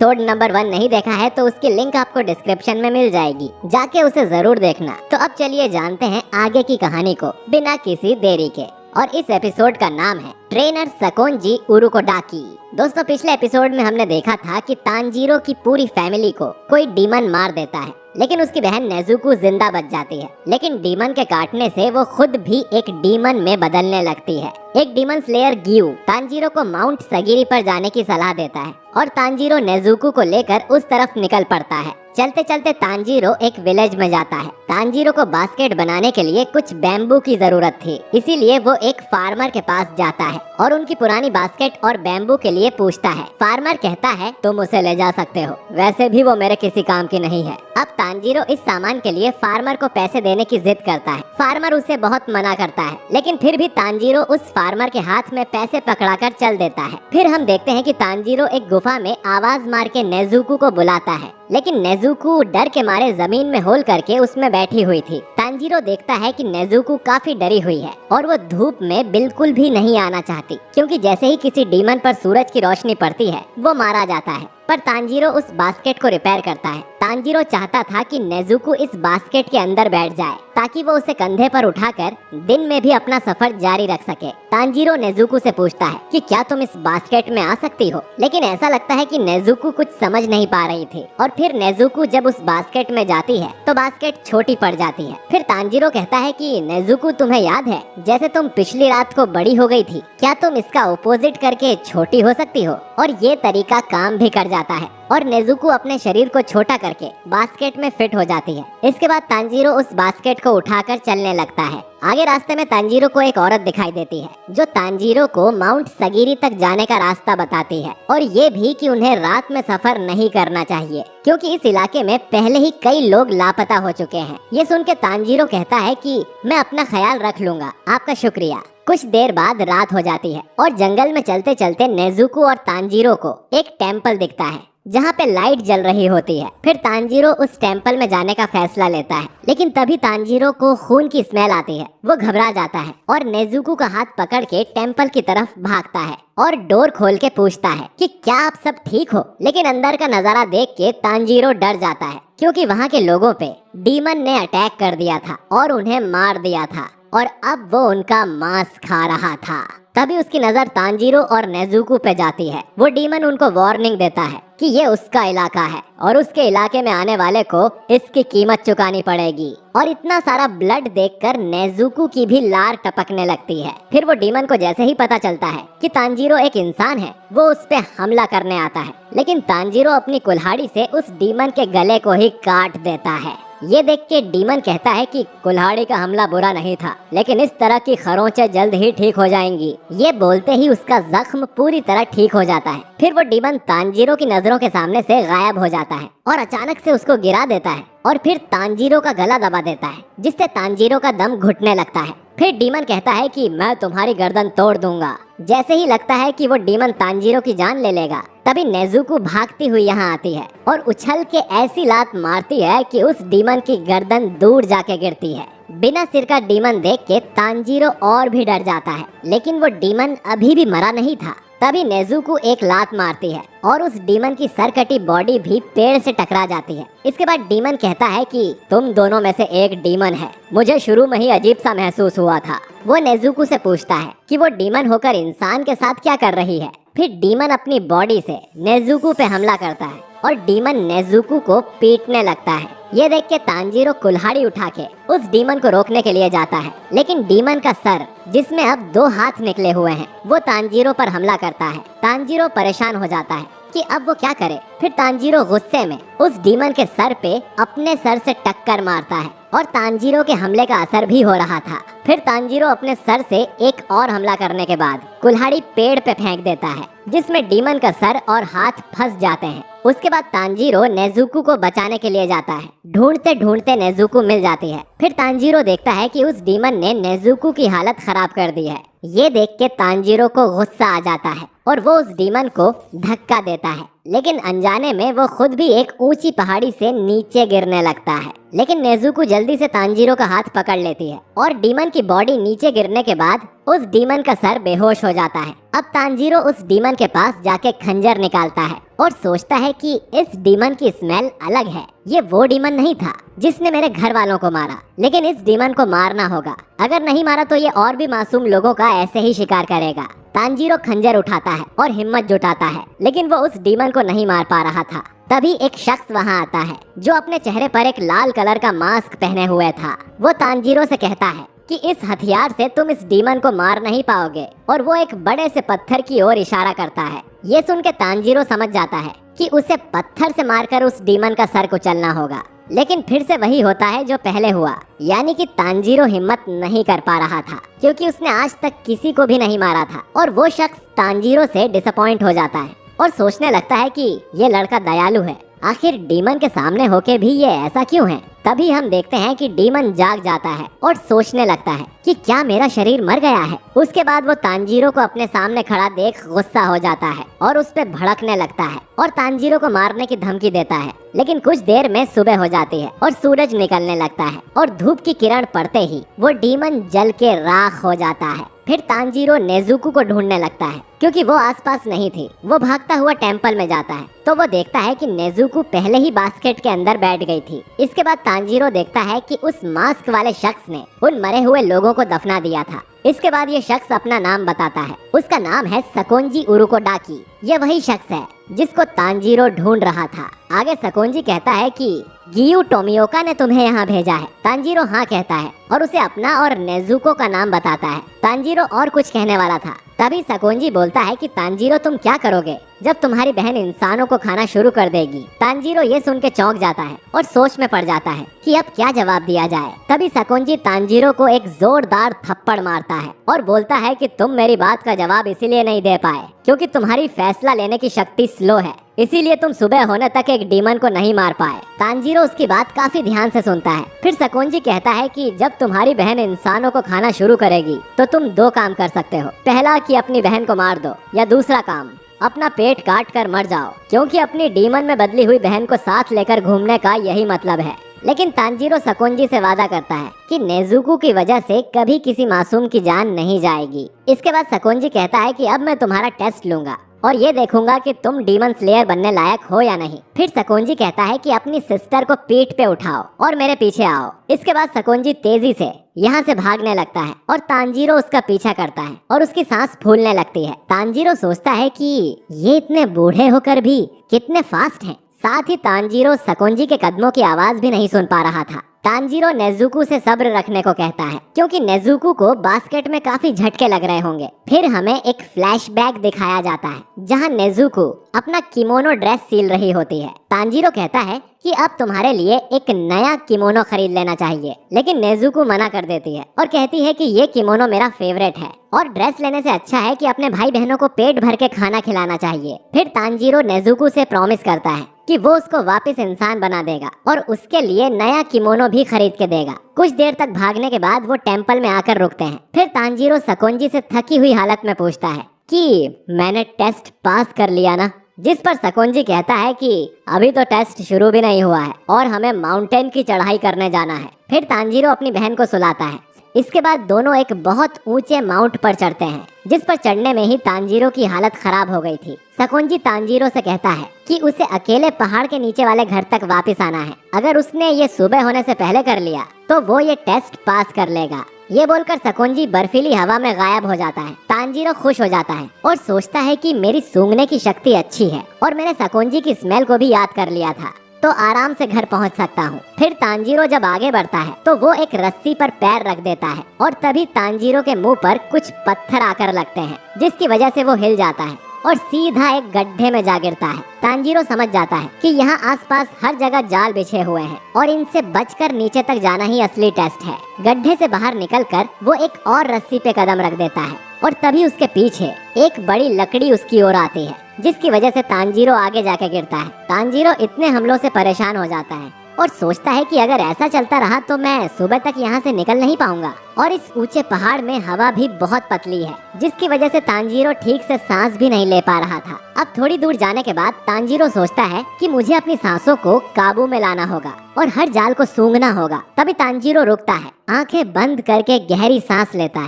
Episode number 1 नहीं देखा है तो उसकी लिंक आपको डिस्क्रिप्शन में मिल जाएगी, जाके उसे जरूर देखना। तो अब चलिए जानते हैं आगे की कहानी को बिना किसी देरी के। और इस एपिसोड का नाम है ट्रेनर सकोनजी उरुकोडाकी। दोस्तों, पिछले एपिसोड में हमने देखा था कि तांजीरो की पूरी फैमिली को कोई डीमन मार देता है, लेकिन उसकी बहन नेजुको जिंदा बच जाती है। लेकिन डीमन के काटने से वो खुद भी एक डीमन में बदलने लगती है। एक डीमन स्लेयर ग्यू तांजीरो को माउंट सगिरी पर जाने की सलाह देता है और तांजीरो नेजुको को लेकर उस तरफ निकल पड़ता है। चलते चलते तांजीरो एक विलेज में जाता है। तांजीरो को बास्केट बनाने के लिए कुछ बैम्बू की जरूरत थी, इसीलिए वो एक फार्मर के पास जाता है और उनकी पुरानी बास्केट और बैम्बू के लिए पूछता है। फार्मर कहता है तुम उसे ले जा सकते हो, वैसे भी वो मेरे किसी काम की नहीं है। अब तांजीरो इस सामान के लिए फार्मर को पैसे देने की जिद करता है। फार्मर उसे बहुत मना करता है, लेकिन फिर भी तांजीरो उस फार्मर के हाथ में पैसे पकड़ाकर चल देता है। फिर हम देखते हैं कि तांजीरो एक गुफा में आवाज मार के नेजुको को बुलाता है, लेकिन नेजुको डर के मारे जमीन में होल करके उसमें बैठी हुई थी। तांजीरो देखता है कि नेजुको काफी डरी हुई है और वो धूप में बिल्कुल भी नहीं आना चाहती, क्योंकि जैसे ही किसी डीमन पर सूरज की रोशनी पड़ती है वो मारा जाता है। पर तांजीरो उस बास्केट को रिपेयर करता है। तांजीरो चाहता था कि नेजुको इस बास्केट के अंदर बैठ जाए ताकि वो उसे कंधे पर उठाकर दिन में भी अपना सफर जारी रख सके। तांजीरो नेजुको से पूछता है कि क्या तुम इस बास्केट में आ सकती हो, लेकिन ऐसा लगता है कि नेजुको कुछ समझ नहीं पा रही थी। और फिर नेजुको जब उस बास्केट में जाती है तो बास्केट छोटी पड़ जाती है। फिर तांजीरो कहता है कि नेजुको, तुम्हें याद है जैसे तुम पिछली रात को बड़ी हो गई थी, क्या तुम इसका ऑपोजिट करके छोटी हो सकती हो? और ये तरीका काम भी कर जाता है और नेजुको अपने शरीर को छोटा करके बास्केट में फिट हो जाती है। इसके बाद तांजीरो उस बास्केट को उठाकर चलने लगता है। आगे रास्ते में तांजीरो को एक औरत दिखाई देती है जो तांजीरो को माउंट सगिरी तक जाने का रास्ता बताती है और ये भी कि उन्हें रात में सफर नहीं करना चाहिए, क्योंकि इस इलाके में पहले ही कई लोग लापता हो चुके हैं। ये सुन के तांजीरो कहता है कि मैं अपना ख्याल रख लूंगा, आपका शुक्रिया। कुछ देर बाद रात हो जाती है और जंगल में चलते चलते नेजुको और तांजीरो को एक टेम्पल दिखता है जहाँ पे लाइट जल रही होती है। फिर तांजीरो उस टेम्पल में जाने का फैसला लेता है, लेकिन तभी तांजीरो को खून की स्मेल आती है। वो घबरा जाता है और नेजुको का हाथ पकड़ के टेम्पल की तरफ भागता है और डोर खोल के पूछता है कि क्या आप सब ठीक हो? लेकिन अंदर का नजारा देख के तांजीरो डर जाता है, क्योंकि वहाँ के लोगों पे डीमन ने अटैक कर दिया था और उन्हें मार दिया था और अब वो उनका मांस खा रहा था। तभी उसकी नजर तांजीरो और नेजुको पे जाती है। वो डीमन उनको वार्निंग देता है कि ये उसका इलाका है और उसके इलाके में आने वाले को इसकी कीमत चुकानी पड़ेगी। और इतना सारा ब्लड देखकर नेजुको की भी लार टपकने लगती है। फिर वो डीमन को जैसे ही पता चलता है कि तांजीरो एक इंसान है, वो उस पे हमला करने आता है, लेकिन तांजीरो अपनी कुल्हाड़ी से उस डीमन के गले को ही काट देता है। ये देख के डीमन कहता है कि कुल्हाड़ी का हमला बुरा नहीं था, लेकिन इस तरह की खरोंचें जल्द ही ठीक हो जाएंगी। ये बोलते ही उसका जख्म पूरी तरह ठीक हो जाता है। फिर वो डीमन तांजीरो की नजरों के सामने से गायब हो जाता है और अचानक से उसको गिरा देता है और फिर तांजीरो का गला दबा देता है, जिससे तांजीरो का दम घुटने लगता है। फिर डीमन कहता है कि मैं तुम्हारी गर्दन तोड़ दूंगा। जैसे ही लगता है कि वो डीमन तांजीरो की जान ले लेगा, तभी नेजुको भागती हुई यहाँ आती है और उछल के ऐसी लात मारती है कि उस डीमन की गर्दन दूर जाके गिरती है। बिना सिर का डीमन देख के तांजीरो और भी डर जाता है, लेकिन वो डीमन अभी भी मरा नहीं था। तभी नेजुको एक लात मारती है और उस डीमन की सरकटी बॉडी भी पेड़ से टकरा जाती है। इसके बाद डीमन कहता है कि तुम दोनों में से एक डीमन है, मुझे शुरू में ही अजीब सा महसूस हुआ था। वो नेजुको से पूछता है कि वो डीमन होकर इंसान के साथ क्या कर रही है। फिर डीमन अपनी बॉडी से नेजुको पे हमला करता है और डीमन नेजुको को पीटने लगता है। ये देख के तांजीरो कुल्हाड़ी उठा के उस डीमन को रोकने के लिए जाता है, लेकिन डीमन का सर, जिसमें अब 2 हाथ निकले हुए हैं, वो तांजीरो पर हमला करता है। तांजीरो परेशान हो जाता है कि अब वो क्या करे। फिर तांजीरो गुस्से में उस डीमन के सर पे अपने सर से टक्कर मारता है और तांजीरो के हमले का असर भी हो रहा था। फिर तांजीरो अपने सर से एक और हमला करने के बाद कुल्हाड़ी पेड़ पे फेंक देता है, जिसमें डीमन का सर और हाथ फंस जाते हैं। उसके बाद तांजीरो नेजुको को बचाने के लिए जाता है। ढूंढते ढूंढते नेजुको मिल जाती है। फिर तांजीरो देखता है कि उस डीमन ने नेजुको की हालत खराब कर दी है। ये देख के तांजीरो को गुस्सा आ जाता है और वो उस डीमन को धक्का देता है, लेकिन अनजाने में वो खुद भी एक ऊंची पहाड़ी से नीचे गिरने लगता है। लेकिन नेजुको जल्दी से तांजीरो का हाथ पकड़ लेती है और डीमन की बॉडी नीचे गिरने के बाद उस डीमन का सर बेहोश हो जाता है। अब तांजीरो उस डीमन के पास जाके खंजर निकालता है और सोचता है कि इस डीमन की स्मेल अलग है। ये वो डीमन नहीं था जिसने मेरे घर वालों को मारा, लेकिन इस डीमन को मारना होगा। अगर नहीं मारा तो ये और भी मासूम लोगों का ऐसे ही शिकार करेगा। तांजीरो खंजर उठाता है और हिम्मत जुटाता है, लेकिन वो उस डीमन को नहीं मार पा रहा था। तभी एक शख्स वहाँ आता है जो अपने चेहरे पर एक लाल कलर का मास्क पहने हुए था। वो तांजीरो से कहता है कि इस हथियार से तुम इस डीमन को मार नहीं पाओगे, और वो एक बड़े से पत्थर की ओर इशारा करता है। ये सुन के तांजीरो समझ जाता है कि उसे पत्थर से मारकर उस डीमन का सर कुचलना होगा। लेकिन फिर से वही होता है जो पहले हुआ, यानी कि तांजीरो हिम्मत नहीं कर पा रहा था क्योंकि उसने आज तक किसी को भी नहीं मारा था। और वो शख्स तांजीरो से डिसअपॉइंट हो जाता है और सोचने लगता है कि ये लड़का दयालु है, आखिर डीमन के सामने होके भी ये ऐसा क्यों है। तभी हम देखते हैं कि डीमन जाग जाता है और सोचने लगता है कि क्या मेरा शरीर मर गया है। उसके बाद वो तांजीरो को अपने सामने खड़ा देख गुस्सा हो जाता है और उस पे भड़कने लगता है और तांजीरो को मारने की धमकी देता है। लेकिन कुछ देर में सुबह हो जाती है और सूरज निकलने लगता है और धूप की किरण पड़ते ही वो डीमन जल के राख हो जाता है। फिर तांजीरो नेजुको को ढूंढने लगता है क्योंकि वो आसपास नहीं थी। वो भागता हुआ टेंपल में जाता है तो वो देखता है कि नेजुको पहले ही बास्केट के अंदर बैठ गई थी। इसके बाद तांजीरो देखता है कि उस मास्क वाले शख्स ने उन मरे हुए लोगों को दफना दिया था। इसके बाद ये शख्स अपना नाम बताता है। उसका नाम है सकोंजी उरुकोडाकी। ये वही शख्स है जिसको तांजीरो ढूंढ रहा था। आगे सकोंजी कहता है कि गियू टोमियोका ने तुम्हें यहाँ भेजा है। तांजीरो हाँ कहता है और उसे अपना और नेजुको का नाम बताता है। तांजीरो और कुछ कहने वाला था, तभी सकोंजी बोलता है कि तांजीरो तुम क्या करोगे जब तुम्हारी बहन इंसानों को खाना शुरू कर देगी। तांजीरो ये सुन के चौंक जाता है और सोच में पड़ जाता है कि अब क्या जवाब दिया जाए। तभी सकोंजी तांजीरो को एक जोरदार थप्पड़ मारता है और बोलता है कि तुम मेरी बात का जवाब इसीलिए नहीं दे पाए क्योंकि तुम्हारी फैसला लेने की शक्ति स्लो है, इसीलिए तुम सुबह होने तक एक डीमन को नहीं मार पाए। तांजीरो उसकी बात काफी ध्यान से सुनता है। फिर सकोंजी कहता है कि जब तुम्हारी बहन इंसानों को खाना शुरू करेगी तो तुम दो काम कर सकते हो, पहला कि अपनी बहन को मार दो, या दूसरा काम अपना पेट काट कर मर जाओ, क्योंकि अपनी डीमन में बदली हुई बहन को साथ लेकर घूमने का यही मतलब है। लेकिन तांजीरो सकोंजी से वादा करता है कि नेजुको की वजह से कभी किसी मासूम की जान नहीं जाएगी। इसके बाद सकोंजी कहता है कि अब मैं तुम्हारा टेस्ट लूंगा और ये देखूंगा कि तुम डीमन स्लेयर बनने लायक हो या नहीं। फिर सकोंजी कहता है कि अपनी सिस्टर को पीठ पे उठाओ और मेरे पीछे आओ। इसके बाद सकोंजी तेजी से यहाँ से भागने लगता है और तांजीरो उसका पीछा करता है और उसकी सांस फूलने लगती है। तांजीरो सोचता है कि ये इतने बूढ़े होकर भी कितने फास्ट हैं। साथ ही तांजीरो सकोंजी के कदमों की आवाज भी नहीं सुन पा रहा था। तांजीरो नेजुको से सब्र रखने को कहता है क्योंकि नेजुको को बास्केट में काफी झटके लग रहे होंगे। फिर हमें एक फ्लैशबैक दिखाया जाता है जहां नेजुको अपना किमोनो ड्रेस सील रही होती है। तांजीरो कहता है कि अब तुम्हारे लिए एक नया किमोनो खरीद लेना चाहिए, लेकिन नेजुको मना कर देती है और कहती है कि ये किमोनो मेरा फेवरेट है और ड्रेस लेने से अच्छा है कि अपने भाई बहनों को पेट भर के खाना खिलाना चाहिए। फिर तांजीरो नेजुको से प्रॉमिस करता है कि वो उसको वापस इंसान बना देगा और उसके लिए नया किमोनो भी खरीद के देगा। कुछ देर तक भागने के बाद वो टेंपल में आकर रुकते हैं। फिर तांजीरो सकोंजी से थकी हुई हालत में पूछता है कि मैंने टेस्ट पास कर लिया ना, जिस पर सकोंजी कहता है कि अभी तो टेस्ट शुरू भी नहीं हुआ है और हमें माउंटेन की चढ़ाई करने जाना है। फिर तांजीरो अपनी बहन को सुलाता है। इसके बाद दोनों एक बहुत ऊंचे माउंट पर चढ़ते हैं, जिस पर चढ़ने में ही तांजीरो की हालत खराब हो गई थी। सकोंजी तांजीरो से कहता है कि उसे अकेले पहाड़ के नीचे वाले घर तक वापस आना है। अगर उसने ये सुबह होने से पहले कर लिया तो वो ये टेस्ट पास कर लेगा। ये बोलकर सकोंजी बर्फीली हवा में गायब हो जाता है। तांजीरो खुश हो जाता है और सोचता है कि मेरी सूंघने की शक्ति अच्छी है और मैंने सकोंजी की स्मेल को भी याद कर लिया था, तो आराम से घर पहुंच सकता हूँ। फिर तांजीरो जब आगे बढ़ता है तो वो एक रस्सी पर पैर रख देता है और तभी तांजीरो के मुंह पर कुछ पत्थर आकर लगते हैं, जिसकी वजह से वो हिल जाता है और सीधा एक गड्ढे में जा गिरता है। तांजीरो समझ जाता है कि यहाँ आसपास हर जगह जाल बिछे हुए हैं और इनसे बचकर नीचे तक जाना ही असली टेस्ट है। गड्ढे से बाहर निकलकर वो एक और रस्सी पे कदम रख देता है और तभी उसके पीछे एक बड़ी लकड़ी उसकी ओर आती है, जिसकी वजह से तांजीरो आगे जाके गिरता है। तांजीरो इतने हमलों से परेशान हो जाता है और सोचता है कि अगर ऐसा चलता रहा तो मैं सुबह तक यहाँ से निकल नहीं पाऊंगा। और इस ऊंचे पहाड़ में हवा भी बहुत पतली है, जिसकी वजह से तांजीरो ठीक से सांस भी नहीं ले पा रहा था। अब थोड़ी दूर जाने के बाद तांजीरो सोचता है कि मुझे अपनी सांसों को काबू में लाना होगा और हर जाल को सूंघना होगा। तभी तांजीरो रुकता है, आंखें बंद करके गहरी सांस लेता है